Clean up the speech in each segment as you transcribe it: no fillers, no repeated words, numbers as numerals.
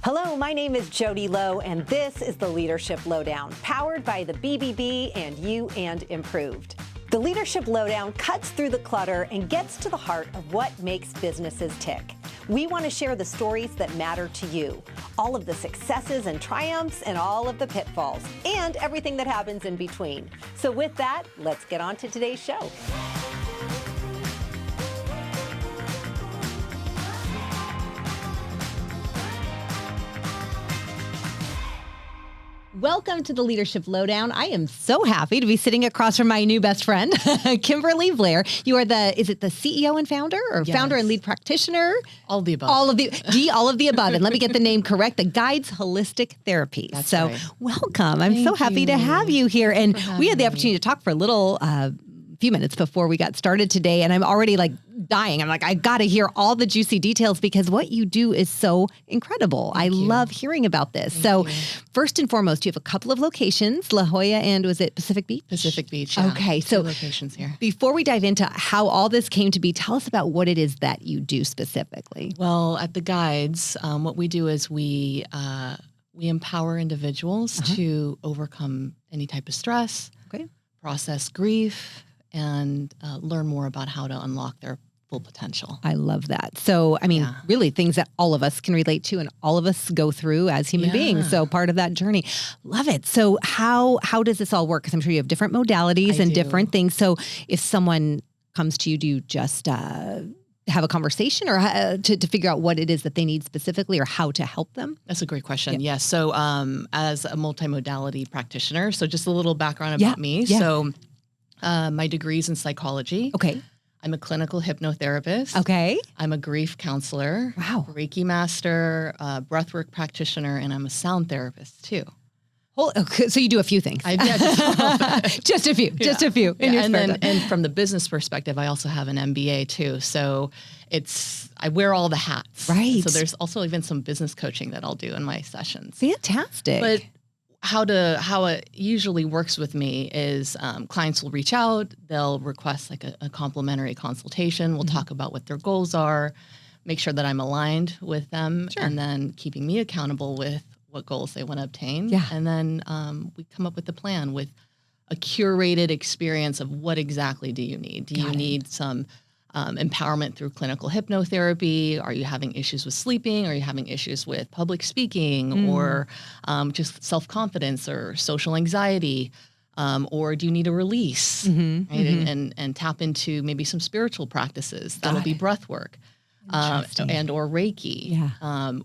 Hello, my name is Jodi Low, and this is the Leadership Lowdown, powered by the BBB and You and Improved. The Leadership Lowdown cuts through the clutter and gets to the heart of what makes businesses tick. We want to share the stories that matter to you, all of the successes and triumphs and all of the pitfalls, and everything that happens in between. So with that, let's get on to today's show. Welcome to the Leadership Lowdown. I am so happy to be sitting across from my new best friend, Kimberly Blair. You are is it the CEO and founder, or Yes. founder and lead practitioner? All of the above. All of the above. And let me get the name correct, the Guides Holistic Therapy. That's so right. welcome. I'm so Thank happy to you. have you here. And for we had the having opportunity to talk for a little few minutes before we got started today, and I'm already like dying. I'm like, I got to hear all the juicy details because what you do is so incredible. I love hearing about this. So first and foremost, you have a couple of locations, La Jolla and was it Pacific Beach? Pacific Beach. Yeah. Okay, Two so locations here. before we dive into how all this came to be, tell us about what it is that you do specifically. Well, at the Guides, what we do is we empower individuals to overcome any type of stress, process grief, and learn more about how to unlock their full potential. I love that. So, I mean, really things that all of us can relate to and all of us go through as human beings. So part of that journey. Love it. So how does this all work? Because I'm sure you have different modalities and different things. So if someone comes to you, do you just have a conversation or to figure out what it is that they need specifically or how to help them? That's a great question. Yes. So as a multi-modality practitioner, so just a little background about me. So my degree's in psychology. Okay. I'm a clinical hypnotherapist. Okay. I'm a grief counselor. Wow. Reiki master, breathwork practitioner, and I'm a sound therapist too. Okay, so you do a few things. Just a few. And from the business perspective, I also have an MBA too. So I wear all the hats. Right. So there's also even some business coaching that I'll do in my sessions. Fantastic. But how it usually works with me is clients will reach out, they'll request like a complimentary consultation. We'll talk about what their goals are, make sure that I'm aligned with them, and then keeping me accountable with what goals they want to obtain. Yeah. And then we come up with a plan with a curated experience of what exactly do you need? Do you need some empowerment through clinical hypnotherapy? Are you having issues with sleeping? Are you having issues with public speaking or just self-confidence or social anxiety? Or do you need a release right? And tap into maybe some spiritual practices? That'll be breath work and or Reiki.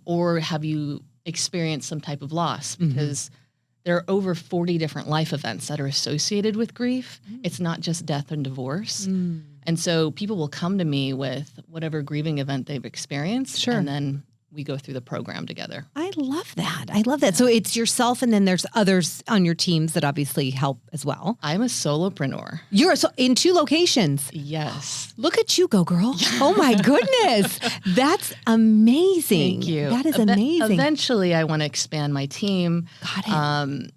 Or have you experienced some type of loss? Because there are over 40 different life events that are associated with grief. It's not just death and divorce. And so people will come to me with whatever grieving event they've experienced. And then we go through the program together. I love that. So it's yourself and then there's others on your teams that obviously help as well. I'm a solopreneur. You're in 2 locations. Yes. Look at you go, girl. Oh my goodness. That's amazing. Thank you. That is amazing. Eventually I want to expand my team. Got it.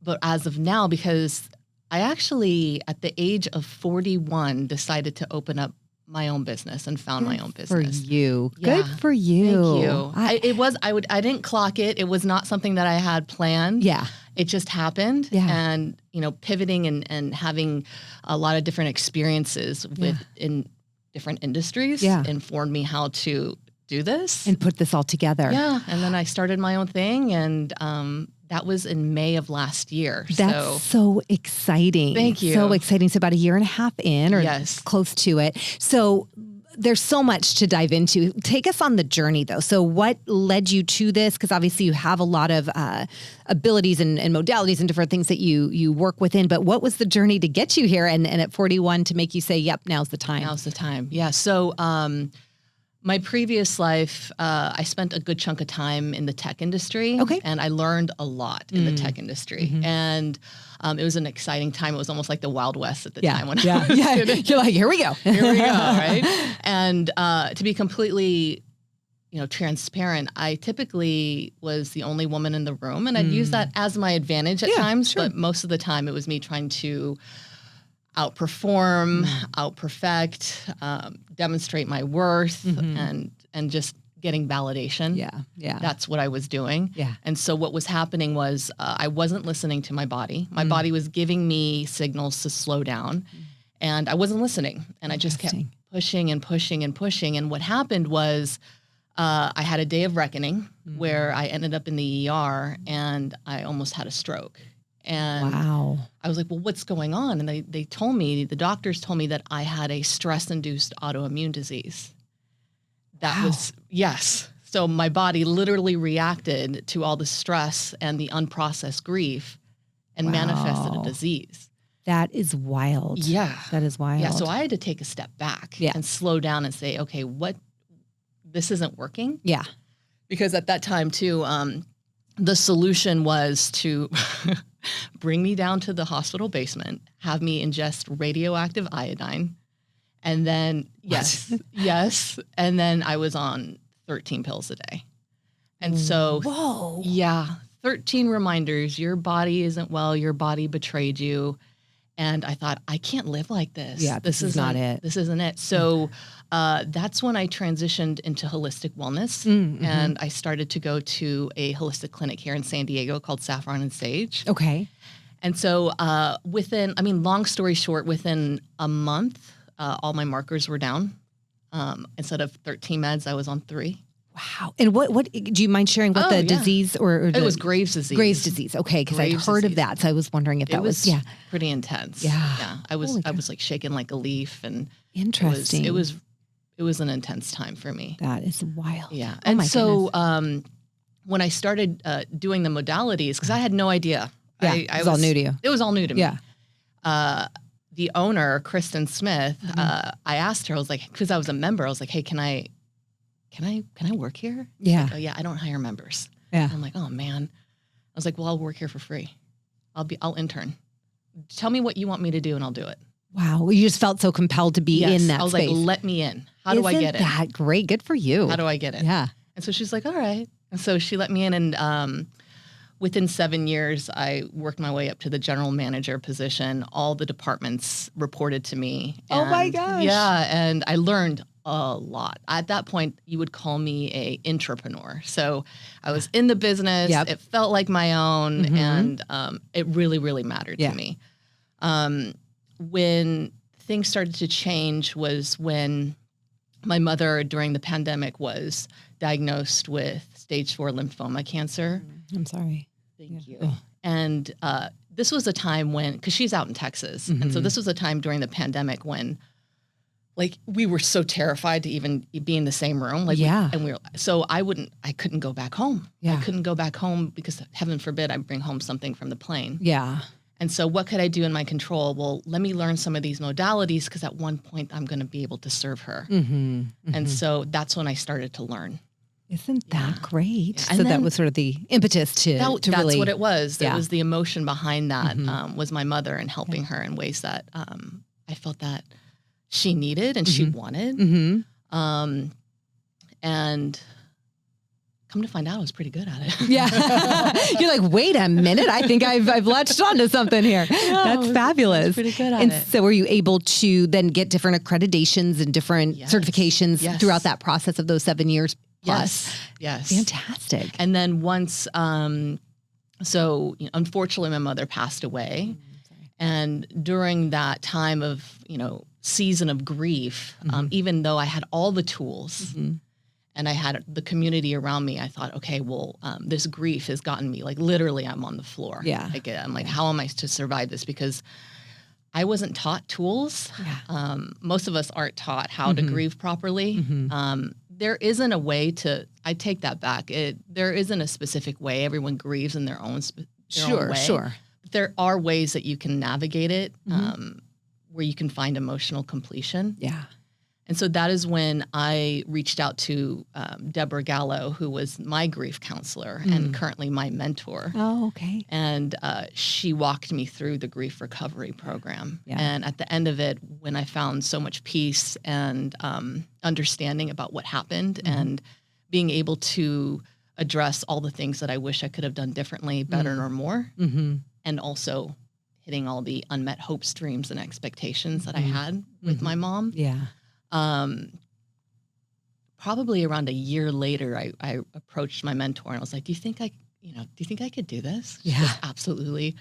But as of now, because I actually, at the age of 41, decided to open up my own business and found my own business. For you. Yeah. Good for you. Thank you. I didn't clock it. It was not something that I had planned. Yeah. It just happened. Yeah. And, pivoting and having a lot of different experiences in different industries informed me how to do this. And put this all together. Yeah. And then I started my own thing and, that was in May of last year. That's so exciting. Thank you. So exciting. So about 1.5 years in or close to it. So there's so much to dive into. Take us on the journey though. So what led you to this? Because obviously you have a lot of abilities and modalities and different things that you work within, but what was the journey to get you here? And at 41 to make you say, yep, now's the time. Now's the time. Yeah. So, my previous life, I spent a good chunk of time in the tech industry. Okay. And I learned a lot in the tech industry. And it was an exciting time. It was almost like the Wild West at the time when I was student. You're like, here we go. Here we go, right? And to be completely transparent, I typically was the only woman in the room. And I'd use that as my advantage at times. But most of the time it was me trying to outperform, outperfect, demonstrate my worth, and just getting validation. Yeah. That's what I was doing. Yeah. And so what was happening was I wasn't listening to my body. My body was giving me signals to slow down, and I wasn't listening. And I just kept pushing and pushing and pushing. And what happened was I had a day of reckoning where I ended up in the ER and I almost had a stroke. And I was like, well, what's going on? And they told me, the doctors told me that I had a stress-induced autoimmune disease. That was, yes. So my body literally reacted to all the stress and the unprocessed grief and manifested a disease. That is wild. Yeah. That is wild. Yeah. So I had to take a step back and slow down and say, okay, this isn't working. Yeah. Because at that time too, the solution was to bring me down to the hospital basement, have me ingest radioactive iodine. And then, yes. And then I was on 13 pills a day. And so, 13 reminders, your body isn't well, your body betrayed you. And I thought, I can't live like this. Yeah, this is not it. This isn't it. So that's when I transitioned into holistic wellness. And I started to go to a holistic clinic here in San Diego called Saffron and Sage. Okay. And so long story short, within a month, all my markers were down. Instead of 13 meds, I was on 3. Wow. And what do you mind sharing what the disease or it was Graves' disease. Graves' disease. Okay. Because I'd heard of that. So I was wondering if that was pretty intense. Yeah. I was like shaking like a leaf, and interesting. It was an intense time for me. That is wild. Yeah. And so when I started doing the modalities, because I had no idea. Yeah. It was all new to you. It was all new to me. Yeah. The owner, Kristen Smith, I asked her, I was like, because I was a member, I was like, hey, can I work here? Yeah. Like, oh, yeah, I don't hire members. Yeah. And I'm like, oh man. I was like, well, I'll work here for free. I'll intern. Tell me what you want me to do and I'll do it. Wow. Well, you just felt so compelled to be in that I was space. like, let me in. How do I get it? Isn't that great? Good for you. How do I get it? Yeah. And so she's like, all right. And so she let me in, and within 7 years, I worked my way up to the general manager position. All the departments reported to me. Oh my gosh. Yeah. And I learned a lot. At that point, you would call me a entrepreneur. So I was in the business. Yep. It felt like my own, and it really, really mattered to me. When things started to change was when my mother, during the pandemic, was diagnosed with stage 4 lymphoma cancer. I'm sorry. Thank you. And this was a time when, because she's out in Texas, and so this was a time during the pandemic when, like, we were so terrified to even be in the same room. Like, I couldn't go back home. Yeah. I couldn't go back home because, heaven forbid, I bring home something from the plane. Yeah. And so what could I do in my control? Well, let me learn some of these modalities, because at one point I'm going to be able to serve her. And so that's when I started to learn. Isn't that great? Yeah. So that was sort of the impetus to that's really. what it was. It was the emotion behind that, was my mother, and helping her in ways that I felt that she needed and she wanted. And come to find out, I was pretty good at it. Yeah. You're like, wait a minute. I think I've latched onto something here. That's fabulous. I was pretty good at and it. so were you able to then get different accrunitations and different certifications throughout that process of those 7 years plus? Yes. Fantastic. And then once, unfortunately, my mother passed away. And during that time of, season of grief, even though I had all the tools, and I had the community around me, I thought, okay, well, this grief has gotten me, like, literally I'm on the floor. Yeah. Like, I'm like, how am I to survive this? Because I wasn't taught tools. Yeah. Most of us aren't taught how to grieve properly. There isn't a way I take that back. There isn't a specific way. Everyone grieves in their own way. Sure. But there are ways that you can navigate it, where you can find emotional completion. Yeah. And so that is when I reached out to Deborah Gallo, who was my grief counselor and currently my mentor. Oh, okay. And she walked me through the grief recovery program. Yeah. And at the end of it, when I found so much peace and understanding about what happened and being able to address all the things that I wish I could have done differently, better, or more, and also hitting all the unmet hopes, dreams, and expectations that I had with my mom. Yeah. probably around a year later, I approached my mentor and I was like, do you think I could do this? She goes, absolutely.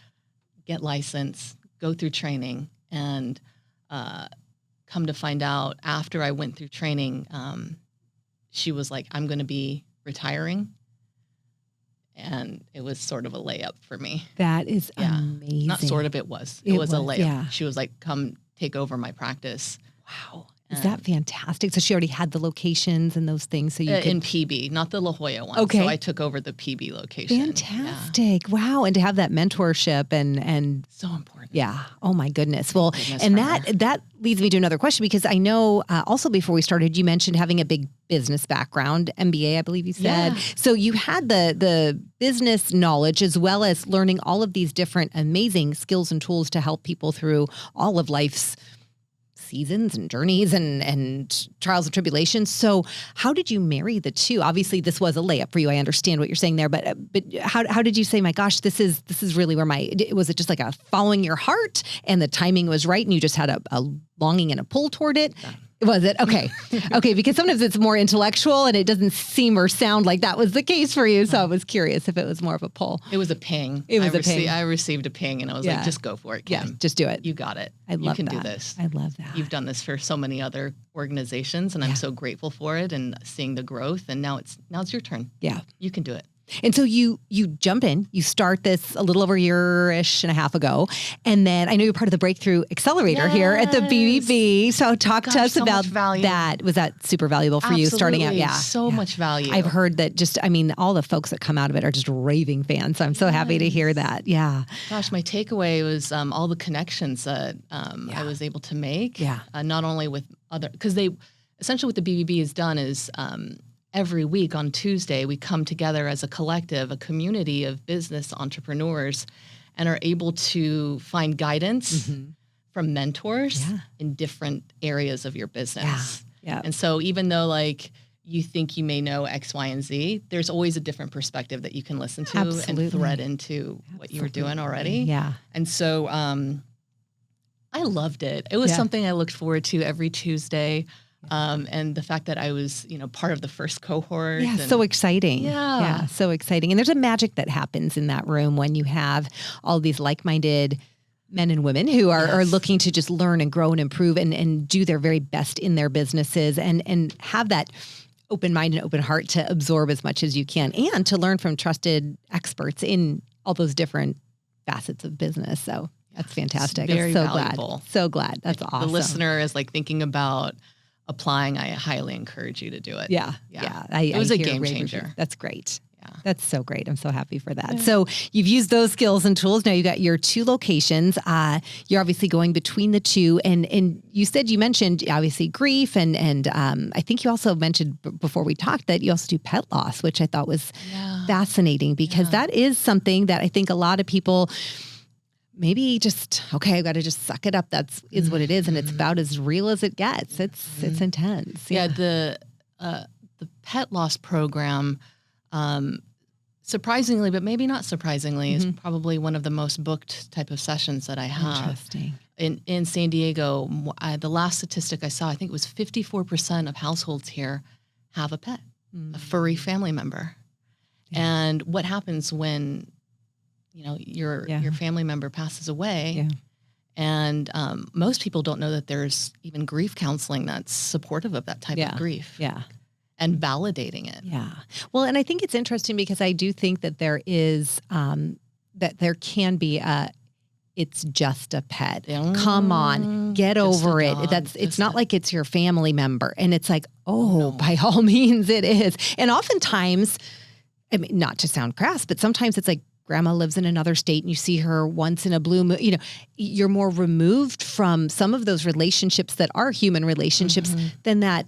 Get licensed, go through training. And come to find out after I went through training, she was like, I'm going to be retiring. And it was sort of a layup for me. That is amazing. Not sort of, it was. It was a layup. Yeah. She was like, come take over my practice. Wow. Is that fantastic? So she already had the locations and those things. So you could... In PB, not the La Jolla one. Okay. So I took over the PB location. Fantastic. Yeah. Wow. And to have that mentorship and so important. Yeah. Oh my goodness. Well, and that leads me to another question, because I know also before we started, you mentioned having a big business background, MBA, I believe you said. Yeah. So you had the business knowledge as well as learning all of these different amazing skills and tools to help people through all of life's seasons and journeys and trials and tribulations. So how did you marry the two? Obviously this was a layup for you. I understand what you're saying there, but how did you say, my gosh, this is really where was it just like a following your heart and the timing was right and you just had a longing and a pull toward it? Yeah. Was it? Okay. Okay. Because sometimes it's more intellectual and it doesn't seem or sound like that was the case for you. So I was curious if it was more of a pull. It was a ping. Ping. I received a ping and I was like, just go for it, Kim. Yeah, just do it. You got it. You can do this. I love that. You've done this for so many other organizations and I'm so grateful for it and seeing the growth. And now it's your turn. Yeah. You can do it. And so you jump in, you start this a little over a year-ish and a half ago. And then I know you're part of the Breakthrough Accelerator here at the BBB. So talk to us about that. Was that super valuable for you starting out? Yeah. So much value. I've heard that all the folks that come out of it are just raving fans. So I'm so happy to hear that. Yeah. Gosh, my takeaway was all the connections that I was able to make. Yeah. Not only with because essentially what the BBB has done is every week on Tuesday, we come together as a collective, a community of business entrepreneurs, and are able to find guidance from mentors in different areas of your business. Yeah. And so even though you think you may know X, Y, and Z, there's always a different perspective that you can listen to and thread into what you were doing already. Yeah. And so I loved it. It was something I looked forward to every Tuesday. And the fact that I was, part of the first cohort. Yeah, so exciting. Yeah, so exciting. And there's a magic that happens in that room when you have all these like-minded men and women who are looking to just learn and grow and improve and do their very best in their businesses and have that open mind and open heart to absorb as much as you can and to learn from trusted experts in all those different facets of business. So that's fantastic. Very I'm so valuable. glad. So glad. That's awesome. The listener is thinking about applying, I highly encourage you to do it. Yeah. It was a game changer. That's great. Yeah. That's so great. I'm so happy for that. Yeah. So you've used those skills and tools. Now you got your two locations. You're obviously going between the two. And you mentioned obviously grief. And I think you also mentioned before we talked that you also do pet loss, which I thought was fascinating because that is something that I think a lot of people maybe just, I've got to just suck it up. Is what it is. And it's about as real as it gets. It's intense. Yeah. The pet loss program, surprisingly, but maybe not surprisingly, is probably one of the most booked type of sessions that I have. Interesting. In San Diego, the last statistic I saw, I think it was 54% of households here have a pet, a furry family member. Yeah. And what happens when your family member passes away, and most people don't know that there's even grief counseling that's supportive of that type of grief. Yeah. And validating it. Yeah. Well, and I think it's interesting because I do think that there is, that there can be it's just a pet. Come on, get over it. It's not like it's your family member. And it's like, by all means it is. And oftentimes, I mean, not to sound crass, but sometimes it's like, grandma lives in another state and you see her once in a blue moon, you're more removed from some of those relationships that are human relationships than that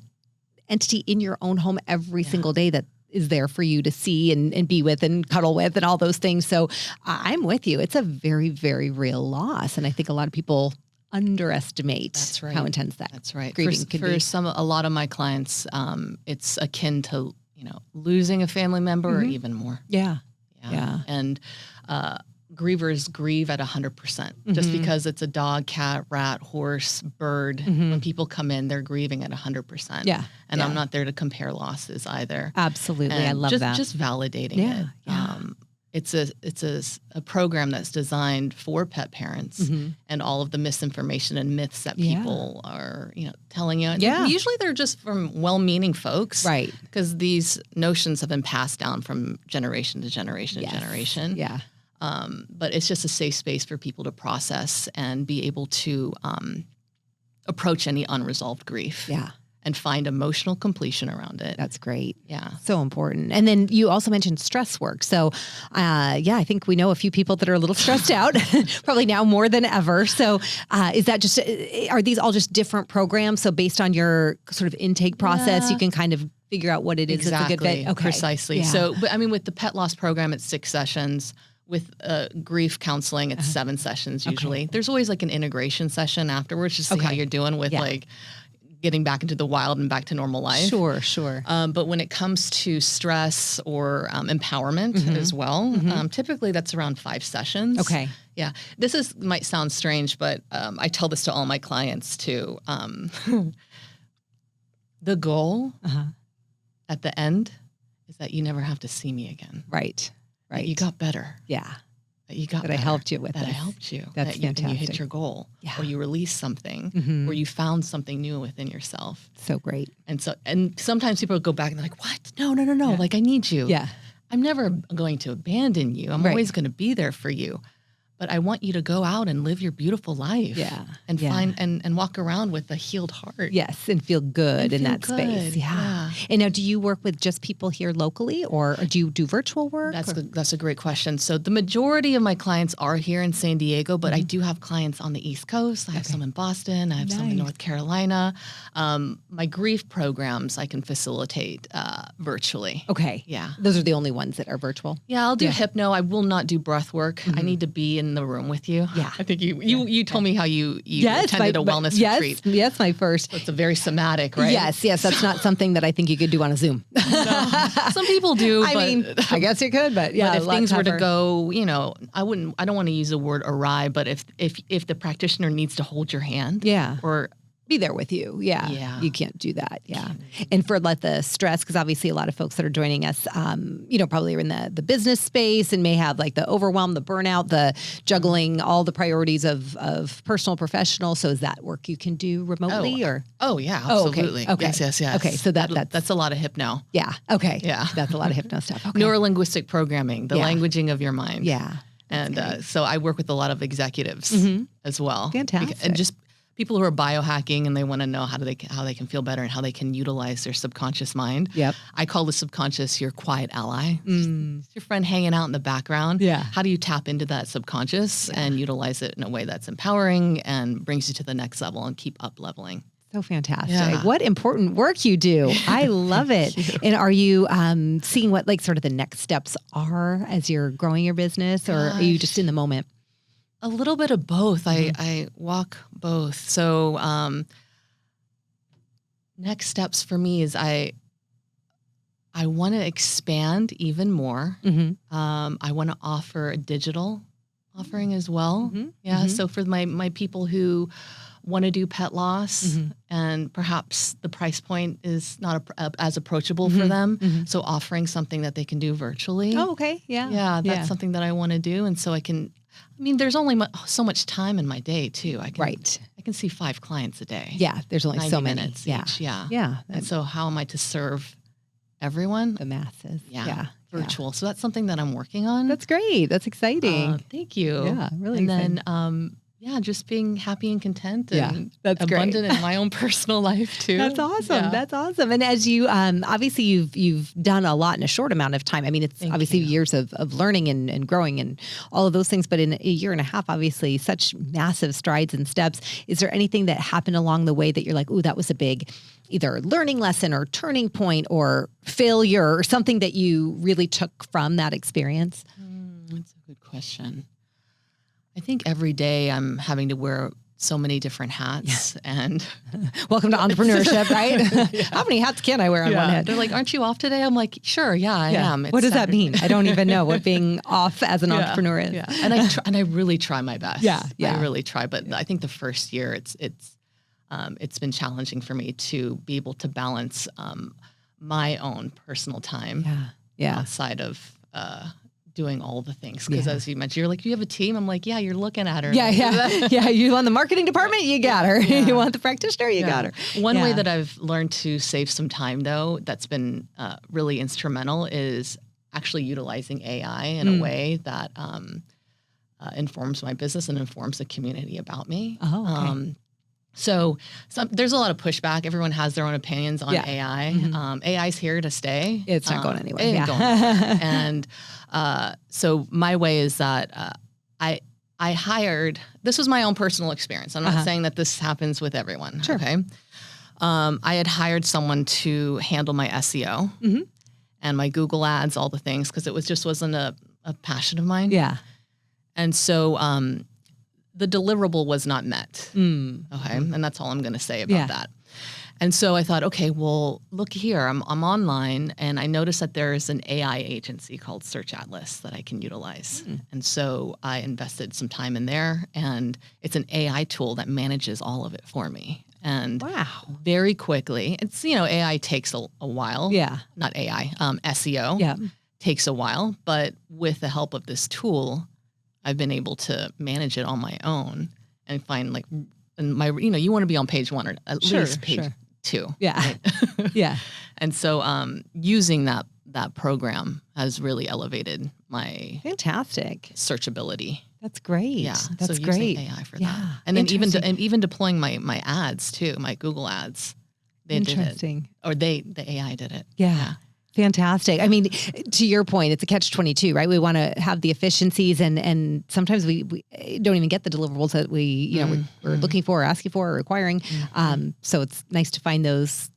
entity in your own home every single day that is there for you to see and be with and cuddle with and all those things. So I'm with you. It's a very, very real loss. And I think a lot of people underestimate how intense that grieving could be. For a lot of my clients, it's akin to, losing a family member or even more. Yeah. And grievers grieve at 100%, just because it's a dog, cat, rat, horse, bird. When people come in, they're grieving at 100%. Yeah. And I'm not there to compare losses either. Absolutely. And I love that. Just validating it. Yeah. It's a program that's designed for pet parents and all of the misinformation and myths that people are, telling you. Yeah. Usually they're just from well-meaning folks. Right. Because these notions have been passed down from generation to generation to generation. Yeah. But it's just a safe space for people to process and be able to approach any unresolved grief. Yeah. And find emotional completion around it. That's great. Yeah. So important. And then you also mentioned stress work. So, I think we know a few people that are a little stressed out, probably now more than ever. So is that just, are these all just different programs? So based on your sort of intake process, you can kind of figure out what it is that's a good fit? Okay. Precisely. Yeah. So, but I mean, with the pet loss program, it's 6 sessions. With grief counseling, it's 7 sessions usually. Okay. There's always like an integration session afterwards, just to see how you're doing with like getting back into the wild and back to normal life. Sure. But when it comes to stress or empowerment as well, typically that's around 5 sessions. Okay. Yeah. This might sound strange, but I tell this to all my clients too. The goal at the end is that you never have to see me again. Right. That you got better. Yeah. That you got that better, I helped you with that this. I helped you. That's fantastic. And you hit your goal, or you released something, or you found something new within yourself. So great. And sometimes people go back and they're like, "What? No. Like I need you. Yeah. I'm never going to abandon you. I'm always going to be there for you. But I want you to go out and live your beautiful life. Yeah. And find and walk around with a healed heart. Yes. And feel good in that space. Yeah. And now, do you work with just people here locally, or do you do virtual work? That's a great question. So the majority of my clients are here in San Diego, but I do have clients on the East Coast. I have some in Boston. I have some in North Carolina. My grief programs I can facilitate virtually. Okay. Yeah. Those are the only ones that are virtual? Yeah, I'll do hypno. I will not do breath work. I need to be in the room with you. Yeah. I think you told me how you attended a wellness retreat. Yes, my first. So it's a very somatic, right? Yes. That's not something that I think you could do on a Zoom. No. Some people do. I guess you could, but if things were to go, I don't want to use the word awry, but if the practitioner needs to hold your hand, or be there with you. Yeah. You can't do that. Yeah. And for the stress, because obviously a lot of folks that are joining us, probably are in the business space and may have like the overwhelm, the burnout, the juggling, all the priorities of personal, professional. So is that work you can do remotely or? Oh yeah, absolutely. Okay. Yes. Okay. So that's a lot of hypno. Yeah. Okay. Yeah. That's a lot of hypno stuff. Okay. Neurolinguistic programming, the languaging of your mind. Yeah. And so I work with a lot of executives as well. Fantastic. And just people who are biohacking and they want to know how they can feel better and how they can utilize their subconscious mind. Yep. I call the subconscious your quiet ally. It's your friend hanging out in the background. Yeah. How do you tap into that subconscious and utilize it in a way that's empowering and brings you to the next level and keep up leveling? So fantastic. Yeah. What important work you do. I love it. And are you seeing what sort of the next steps are as you're growing your business, or are you just in the moment? A little bit of both. I walk both. So next steps for me is I want to expand even more. I want to offer a digital offering as well. So for my people who want to do pet loss and perhaps the price point is not as approachable for them. So offering something that they can do virtually. Oh, okay. Yeah. Yeah, that's something that I want to do. And so there's only so much time in my day too. I can see 5 clients a day. Yeah. There's only so many. Minutes each. Yeah. And so how am I to serve everyone? The masses. Yeah. Virtual. So that's something that I'm working on. That's great. That's exciting. Thank you. Yeah. Really exciting. Then, just being happy and content and that's abundant in my own personal life too. That's awesome. Yeah. That's awesome. And as you, obviously you've done a lot in a short amount of time. I mean, it's obviously years of learning and growing and all of those things, but in a year and a half, obviously such massive strides and steps. Is there anything that happened along the way that you're like, ooh, that was a big either learning lesson or turning point or failure or something that you really took from that experience? That's a good question. I think every day I'm having to wear so many different hats and welcome to entrepreneurship, right? How many hats can I wear on one head? They're like, aren't you off today? I'm like, sure. Yeah, I am. What does that mean? I don't even know what being off as an entrepreneur is. Yeah. And I really try my best. Yeah. I really try. But I think the first year it's been challenging for me to be able to balance, my own personal time outside of, doing all the things. Because as you mentioned, you're like, you have a team. I'm like, you're looking at her. Yeah. You want the marketing department? You got her. You want the practitioner? You got her. One way that I've learned to save some time, though, that's been really instrumental is actually utilizing AI in a way that informs my business and informs the community about me. Oh, okay. So there's a lot of pushback. Everyone has their own opinions on AI. AI's here to stay. It's not going anywhere. It ain't going anywhere. And so my way is that I hired, this was my own personal experience. I'm not saying that this happens with everyone. Sure. Okay. I had hired someone to handle my SEO and my Google ads, all the things, because it wasn't a passion of mine. Yeah. And so the deliverable was not met. Okay. And that's all I'm going to say about that. And so I thought, okay, well, look here, I'm online and I noticed that there's an AI agency called Search Atlas that I can utilize. And so I invested some time in there, and it's an AI tool that manages all of it for me. And very quickly, it's, AI takes a while. Yeah. Not AI, SEO takes a while, but with the help of this tool, I've been able to manage it on my own and find you want to be on page 1 or at least page 2. Yeah. Right? Yeah. And so using that program has really elevated my searchability. That's great. Yeah. That's so great. Using AI for that. And then even deploying my ads too, my Google ads. They did it. Or the AI did it. Yeah. Fantastic. I mean, to your point, it's a catch-22, right? We want to have the efficiencies, and sometimes we don't even get the deliverables that we're looking for, or asking for, or requiring. So it's nice to find those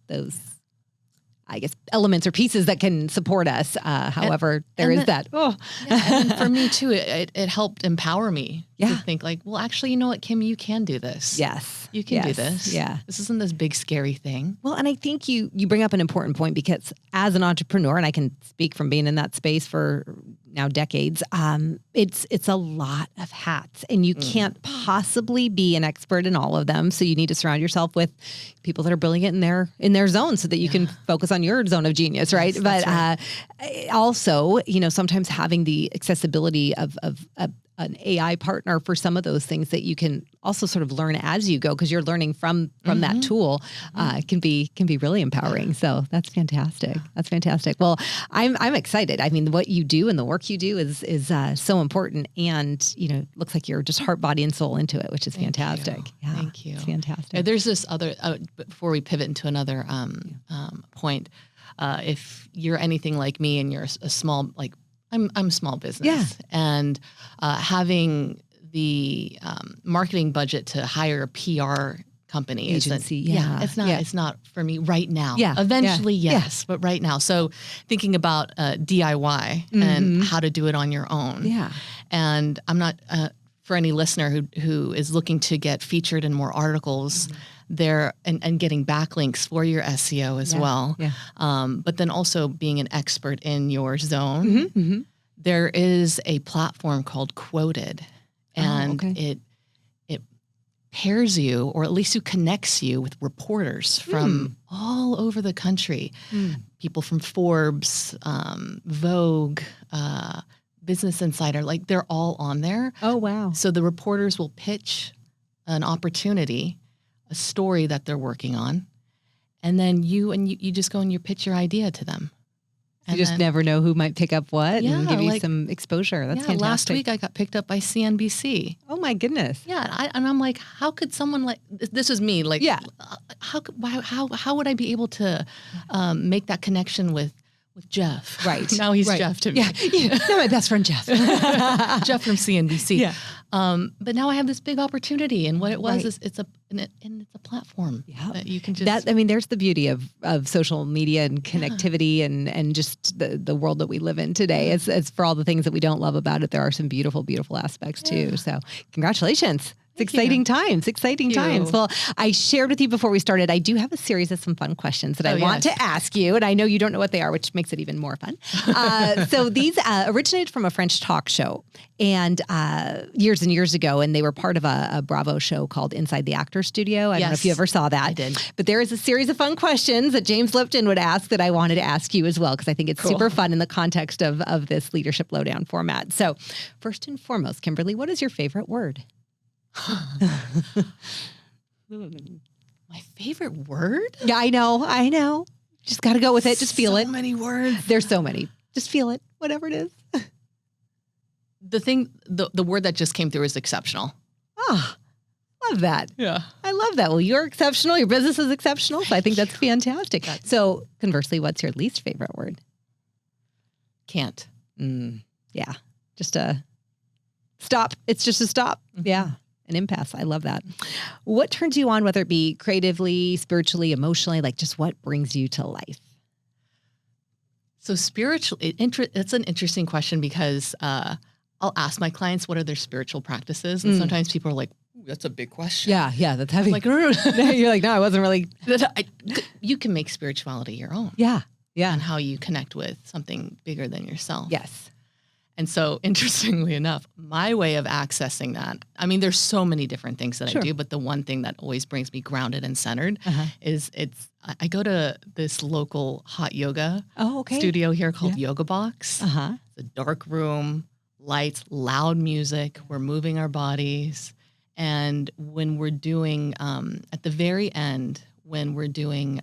I guess elements or pieces that can support us. However, there is that. Oh, and for me too, it helped empower me to think like, well, actually, you know what, Kim, you can do this. Yes, you can do this. Yeah, this isn't this big scary thing. Well, and I think you bring up an important point, because as an entrepreneur, and I can speak from being in that space for now decades, it's a lot of hats, and you can't possibly be an expert in all of them. So you need to surround yourself with people that are brilliant in their zone, so that you can focus on your zone of genius, right? Yes, but also, sometimes having the accessibility of an AI partner for some of those things that you can also sort of learn as you go, because you're learning from that tool, can be really empowering. So that's fantastic. That's fantastic. Well, I'm excited. I mean, what you do and the work you do is so important, and looks like you're just heart, body, and soul into it, which is fantastic. Yeah, thank you. It's fantastic. There's this other before we pivot into another point. If you're anything like me and you're a small, I'm small business, and having the marketing budget to hire a PR company agency, it's not for me right now. Yeah, eventually, yes, but right now. So thinking about DIY and how to do it on your own. Yeah, and I'm not for any listener who is looking to get featured in more articles. There and getting backlinks for your SEO as well. Yeah. But then also being an expert in your zone. There is a platform called Quoted, and it pairs you, or at least it connects you with reporters from all over the country. People from Forbes, Vogue, Business Insider, they're all on there. Oh, wow. So the reporters will pitch an opportunity, a story that they're working on, and then you just go and you pitch your idea to them. You just never know who might pick up what and give you some exposure. That's fantastic. Last week I got picked up by CNBC. Oh my goodness. Yeah, and I'm like, how could someone this is me how would I be able to make that connection with Jeff? Right. Now he's Jeff to me. Yeah. No, my best friend Jeff. Jeff from CNBC. Yeah. But now I have this big opportunity, and what it was is it's a platform that you can just. There's the beauty of social media and connectivity and just the world that we live in today. As for all the things that we don't love about it, there are some beautiful, beautiful aspects too. So congratulations. It's exciting times. Well, I shared with you before we started, I do have a series of some fun questions that I want to ask you. And I know you don't know what they are, which makes it even more fun. So these originated from a French talk show and years and years ago. And they were part of a Bravo show called Inside the Actors Studio. I don't know if you ever saw that. I did. But there is a series of fun questions that James Lipton would ask that I wanted to ask you as well, because I think it's super fun in the context of this Leadership Lowdown format. So first and foremost, Kimberly, what is your favorite word? My favorite word? Yeah, I know. Just got to go with it. Just feel it. So many words. There's so many. Just feel it, whatever it is. The word that just came through is exceptional. Oh, love that. Yeah. I love that. Well, you're exceptional. Your business is exceptional. So I think that's fantastic. So conversely, what's your least favorite word? Can't. Yeah. Just a stop. It's just a stop. Mm-hmm. Yeah. An impasse. I love that. What turns you on, whether it be creatively, spiritually, emotionally, like just what brings you to life? So spiritually, it's an interesting question because I'll ask my clients what are their spiritual practices. And sometimes people are like, ooh, that's a big question. Yeah. That's heavy. I'm like, no. You're like, no, I wasn't really. You can make spirituality your own. Yeah. And how you connect with something bigger than yourself. Yes. And so interestingly enough, my way of accessing that, I mean, there's so many different things that I do, but the one thing that always brings me grounded and centered is I go to this local hot yoga studio here called Yoga Box. It's a dark room, lights, loud music. We're moving our bodies. And when we're doing, at the very end, when we're doing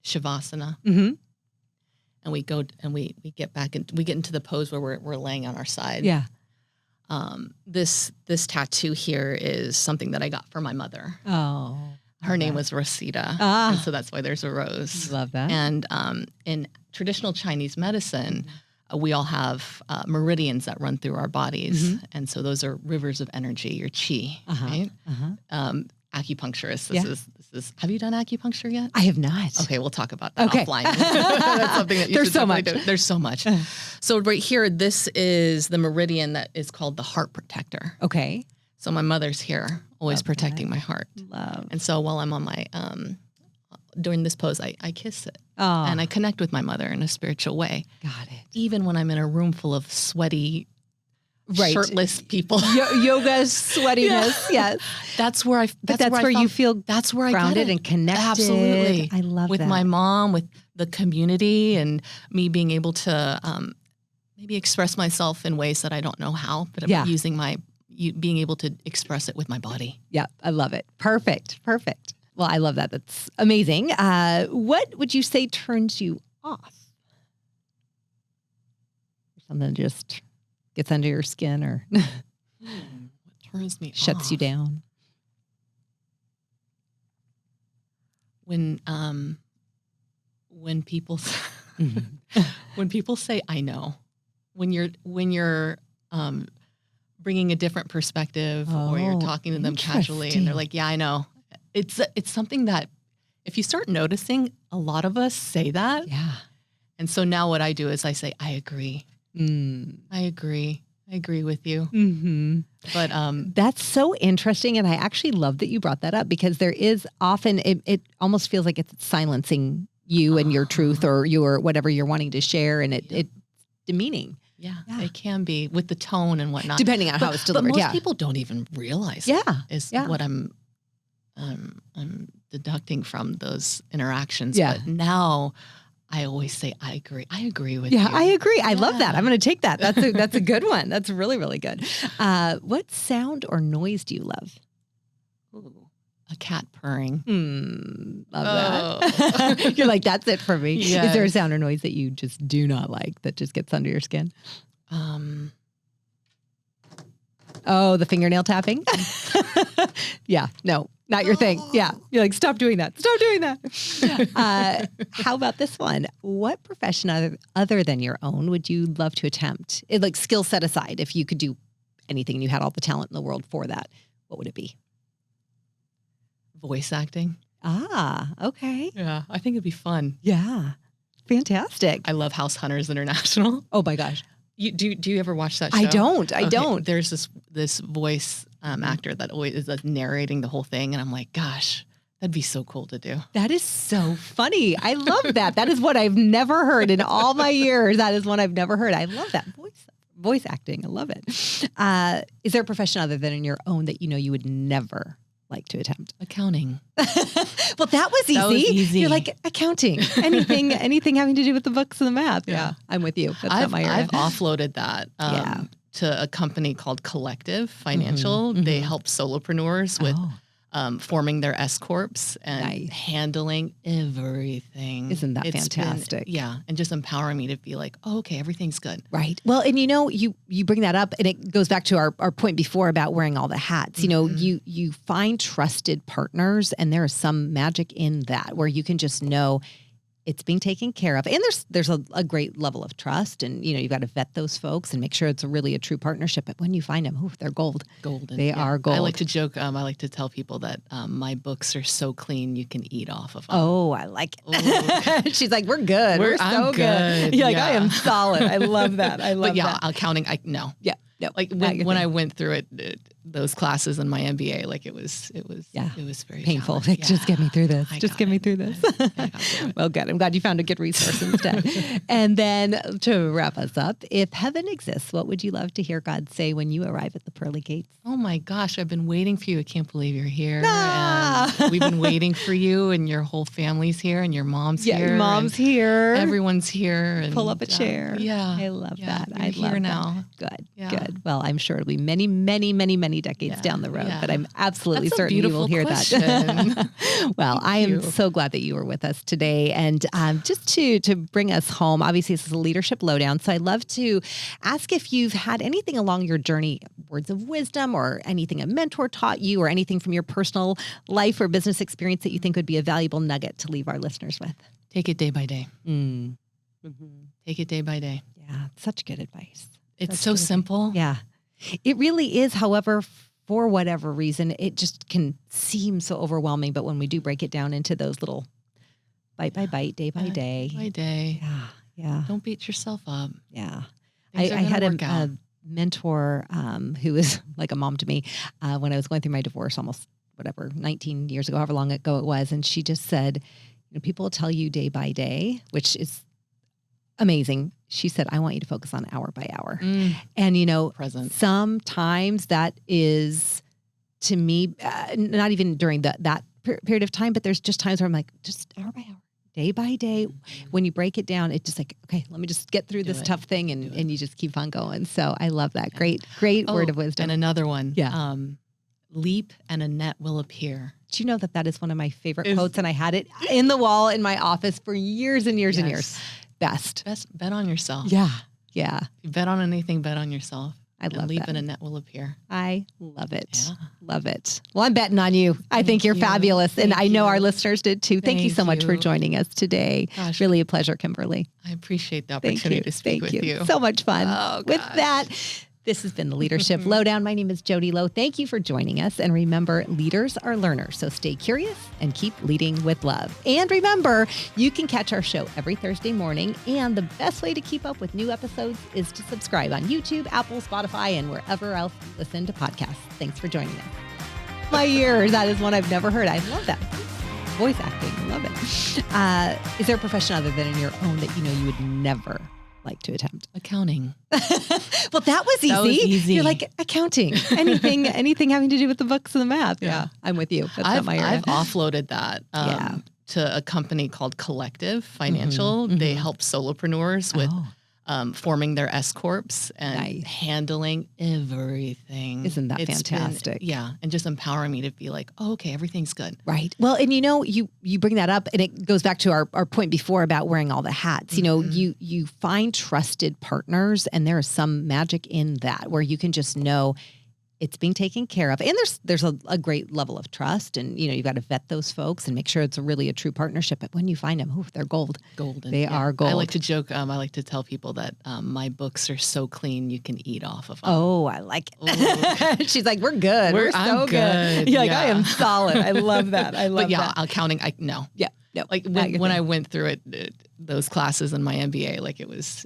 Shavasana, and we go and we get back and we get into the pose where we're laying on our side. Yeah. This tattoo here is something that I got for my mother. Oh. Her name was Rosita. And so that's why there's a rose. Love that. And in traditional Chinese medicine, we all have meridians that run through our bodies. And so those are rivers of energy, your chi, right? Acupuncturist. This is. Have you done acupuncture yet? I have not. Okay, we'll talk about that offline. That's something that you There's should so much. do. There's so much. So right here, this is the meridian that is called the heart protector. Okay. So my mother's here, always protecting my heart. Love. And so while I'm on my during this pose, I kiss it, and I connect with my mother in a spiritual way. Got it. Even when I'm in a room full of sweaty, shirtless people. Yoga sweatiness. Yes. That's where that's where you feel that's where grounded I and connected. Absolutely. I love with that. my mom, with the community, and me being able to maybe express myself in ways that I don't know how, but I'm using being able to express it with my body. Yeah, I love it. Perfect. Well, I love that. That's amazing. What would you say turns you off? Something just gets under your skin or What turns me shuts off? you down? When people when people say I know, when you're bringing a different perspective or you're talking to them casually and they're like, yeah, I know. It's something that if you start noticing, a lot of us say that. Yeah. And so now what I do is I say, I agree. I agree. I agree with you. But that's so interesting. And I actually love that you brought that up because there is often, it almost feels like it's silencing you and your truth or your whatever you're wanting to share. And it's demeaning. Yeah, it can be with the tone and whatnot. Depending on how it's delivered. But most people don't even realize what I'm deducting from those interactions. Yeah. But now I always say, I agree. I agree with you. Yeah, I agree. I love that. I'm going to take that. That's a good one. That's really, really good. What sound or noise do you love? Ooh, a cat purring. Love that. You're like, that's it for me. Yes. Is there a sound or noise that you just do not like that just gets under your skin? Oh, the fingernail tapping? Yeah, no, not your thing. Yeah, you're like, stop doing that. Stop doing that. How about this one? What profession other than your own would you love to attempt? Like skill set aside, if you could do anything and you had all the talent in the world for that, what would it be? Voice acting. Okay. Yeah, I think it'd be fun. Yeah. Fantastic. I love House Hunters International. Oh my gosh. Do you ever watch that show? I don't. There's this voice actor that always is like narrating the whole thing. And I'm like, gosh, that'd be so cool to do. That is so funny. I love that. That is what I've never heard in all my years. That is one I've never heard. I love that voice acting. I love it. Is there a profession other than in your own that you would never like to attempt? Accounting. Well, that was easy. That was easy. You're like accounting, anything having to do with the books and the math. Yeah, I'm with you. That's not my area. I've offloaded that to a company called Collective Financial. They help solopreneurs with forming their S corps and handling everything. Isn't that fantastic? And just empowering me to be like, oh, okay, everything's good. Right. Well, and you bring that up, and it goes back to our point before about wearing all the hats. You find trusted partners, and there is some magic in that where you can just know it's being taken care of. And there's a great level of trust, and you've got to vet those folks and make sure it's a true partnership. But when you find them, they're gold. Golden. They are gold. I like to joke. I like to tell people that my books are so clean you can eat off of them. Oh, I like it. She's like, we're good. We're so good. You're like, I am solid. I love that. I love that. Accounting. No. Yeah. No. Like when I went through those classes in my MBA, like it was very painful. Like, just get me through this. Just get me through this. Well, good. I'm glad you found a good resource instead. And then to wrap us up, if heaven exists, what would you love to hear God say when you arrive at the pearly gates? Oh my gosh, I've been waiting for you. I can't believe you're here. And we've been waiting for you, and your whole family's here, and your mom's here. Your mom's here. Everyone's here. And, pull up a chair. I love that. I love here now. Good. Good. Well, I'm sure it'll be many, many, many, many decades down the road, but I'm absolutely certain you will hear that. Well, I am so glad that you were with us today. And just to bring us home, obviously this is a leadership lowdown. So I'd love to ask if you've had anything along your journey, words of wisdom or anything a mentor taught you or anything from your personal life or business experience that you think would be a valuable nugget to leave our listeners with. Take it day by day. Take it day by day. Yeah, such good advice. It's so simple. Yeah, it really is. However, for whatever reason, it just can seem so overwhelming. But when we do break it down into those little bite by bite, day by day. By day. Yeah. Don't beat yourself up. Yeah. I had a mentor who was like a mom to me when I was going through my divorce almost 19 years ago, however long ago it was. And she just said, people will tell you day by day, which is amazing. She said, I want you to focus on hour by hour. And, present. Sometimes that is, to me, not even during that period of time, but there's just times where I'm like, just hour by hour, day by day. When you break it down, it's just like, okay, let me just get through this tough thing and you just keep on going. So I love that. Great word of wisdom. And another one. Yeah. Leap and a net will appear. Do you know that is one of my favorite quotes? And I had it in the wall in my office for years and years and years. Best bet on yourself. Yeah. If you bet on anything, bet on yourself. I love leap that. And a net will appear. I love it. Yeah. Love it. Well, I'm betting on you. I think you're fabulous. And I know our listeners did too. Thank you so much for joining us today. Gosh. Really a pleasure, Kimberly. I appreciate the opportunity to speak with you. So much fun. With that, this has been the Leadership Lowdown. My name is Jodi Low. Thank you for joining us. And remember, leaders are learners. So stay curious and keep leading with love. And remember, you can catch our show every Thursday morning. And the best way to keep up with new episodes is to subscribe on YouTube, Apple, Spotify, and wherever else you listen to podcasts. Thanks for joining us. My ears, that is one I've never heard. I love that. Voice acting. I love it. Is there a profession other than in your own that you would never like to attempt? Accounting. Well, that was easy. You're like accounting, anything having to do with the books and the math. Yeah. I'm with you. That's not my area. I've offloaded that to a company called Collective Financial. They help solopreneurs with forming their S corps and handling everything. Isn't that fantastic? And just empowering me to be like, oh, okay, everything's good. Right. Well, and you bring that up, and it goes back to our point before about wearing all the hats. You find trusted partners, and there is some magic in that where you can just know it's being taken care of. And there's a great level of trust, and you've got to vet those folks and make sure it's a true partnership. But when you find them, they're gold. Golden. They are gold. I like to joke. I like to tell people that my books are so clean you can eat off of them. Oh, I like it. She's like, we're good. We're so good. You're like, I am solid. I love that. I love that. Accounting. No. Yeah. No. Like when I went through those classes in my MBA. Like it was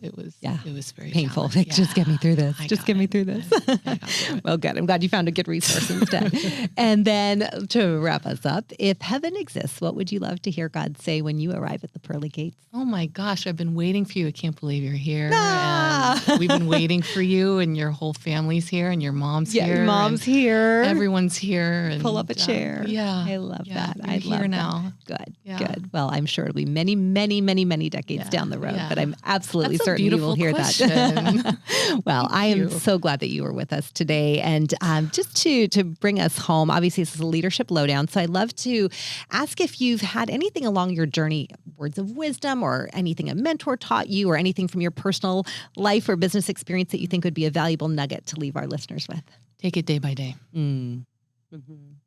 very painful. challenging. Just get me through this. I Just got get me it. through this. I got through it. Well, good. I'm glad you found a good resource instead. And then to wrap us up, if heaven exists, what would you love to hear God say when you arrive at the pearly gates? Oh my gosh, I've been waiting for you. I can't believe you're here. Ah! And we've been waiting for you, and your whole family's here, and your mom's here. Your mom's and here. Everyone's here. And, Pull up a chair. Yeah. I love that. You're I here love that. now. Good. Yeah. Good. Well, I'm sure it'll be many, many, many, many decades down the road, but I'm absolutely That's a certain you will hear beautiful that. Well, I am you. so glad that you were with us today. And just to bring us home, obviously this is a Leadership Lowdown. So I'd love to ask if you've had anything along your journey, words of wisdom or anything a mentor taught you or anything from your personal life or business experience that you think would be a valuable nugget to leave our listeners with. Take it day by day.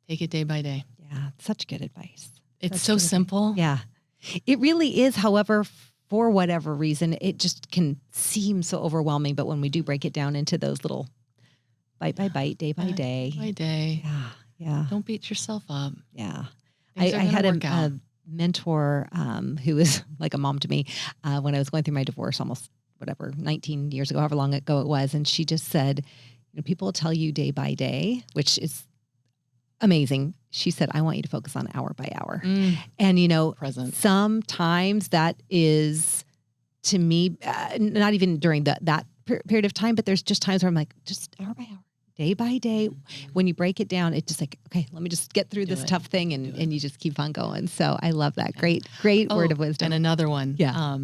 Take it day by day. Yeah, such good advice. It's so simple. Yeah, it really is. However, for whatever reason, it just can seem so overwhelming. But when we do break it down into those little bite by bite, day by day. Day by day. Yeah. Don't beat yourself up. Yeah. I Things are gonna had work out. a mentor who was like a mom to me when I was going through my divorce almost 19 years ago, however long ago it was. And she just said, people will tell you day by day, which is amazing. She said, I want you to focus on hour by hour. And, Present. sometimes that is, to me, not even during that period of time, but there's just times where I'm like, just hour by hour, day by day. When you break it down, it's just like, okay, let me just get through this tough thing and you just keep on going. So I love that. Great word of wisdom. And another one. Yeah.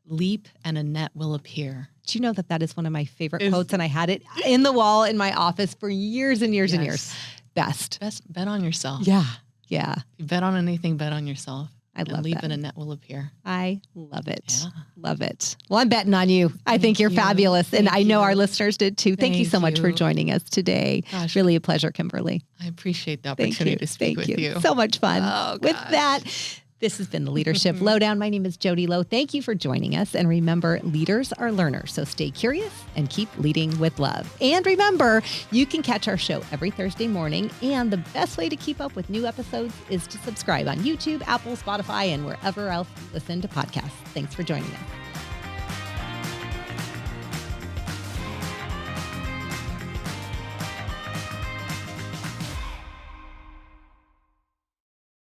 Leap and a net will appear. Do you know that is one of my favorite quotes? And I had it in the wall in my office for years and years and years. Best bet on yourself. Yeah. If you bet on anything, bet on yourself. I love leap that. and a net will appear. I love it. Yeah. Love it. Well, I'm betting on you. I think you're fabulous. And I know our listeners did too. Thank you so much for joining us today. Gosh. Really a pleasure, Kimberly. I appreciate the opportunity to speak with you. So much fun. Oh, with gosh. that, this has been the Leadership Lowdown. My name is Jodi Low. Thank you for joining us. And remember, leaders are learners. So stay curious and keep leading with love. And remember, you can catch our show every Thursday morning. And the best way to keep up with new episodes is to subscribe on YouTube, Apple, Spotify, and wherever else you listen to podcasts. Thanks for joining us.